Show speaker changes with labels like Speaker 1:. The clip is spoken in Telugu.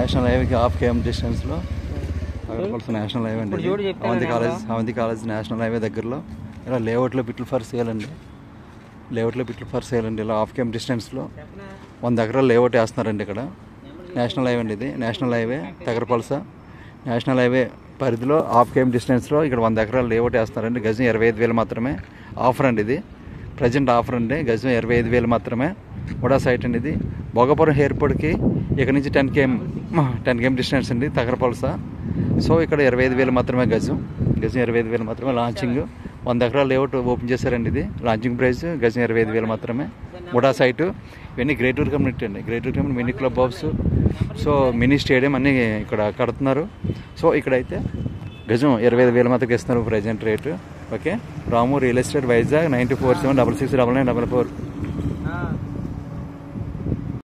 Speaker 1: నేషనల్ హైవేకి హాఫ్ కేఎం డిస్టెన్స్లో తగరపల్స నేషనల్ హైవే అండి. అవంతి కాలేజ్ నేషనల్ హైవే దగ్గరలో ఇలా లేఅవుట్లో బిట్లు ఫర్ సేల్ అండి. ఇలా హాఫ్ కేఎం డిస్టెన్స్లో 100 ఎకరాలు లేఅవుట్ వేస్తున్నారండి. ఇక్కడ నేషనల్ హైవే అండి. ఇది నేషనల్ హైవే తగరపల్స నేషనల్ హైవే పరిధిలో హాఫ్ కేఎం డిస్టెన్స్లో ఇక్కడ 100 ఎకరాలు లేఅవుట్ వేస్తున్నారండి. గజం 25,000 మాత్రమే ఆఫర్ అండి. ఇది ప్రజెంట్ ఆఫర్ అండి. గజం 25,000 మాత్రమే. కూడా సైట్ అండి. ఇది భోగాపురం ఎయిర్పోర్ట్కి ఇక్కడ నుంచి 10 km డిస్టెన్స్ అండి తగరపల్స. సో ఇక్కడ 25,000 మాత్రమే గజం 25,000 మాత్రమే. లాంచింగ్ 100 ఎకరాలు లేఅవుట్ ఓపెన్ చేశారండి. ఇది లాంచింగ్ ప్రైస్ గజం 25,000 మాత్రమే. కూడా సైటు ఇవన్నీ గ్రేటూర్ కమ్యూనిటీ అండి. గ్రేటూర్ community mini clubhouse, so mini stadium అన్నీ ఇక్కడ కడుతున్నారు. సో ఇక్కడైతే గజం 25,000 మాత్రం ఇస్తున్నారు present rate. Okay. Ramu real estate Vizag 9476699944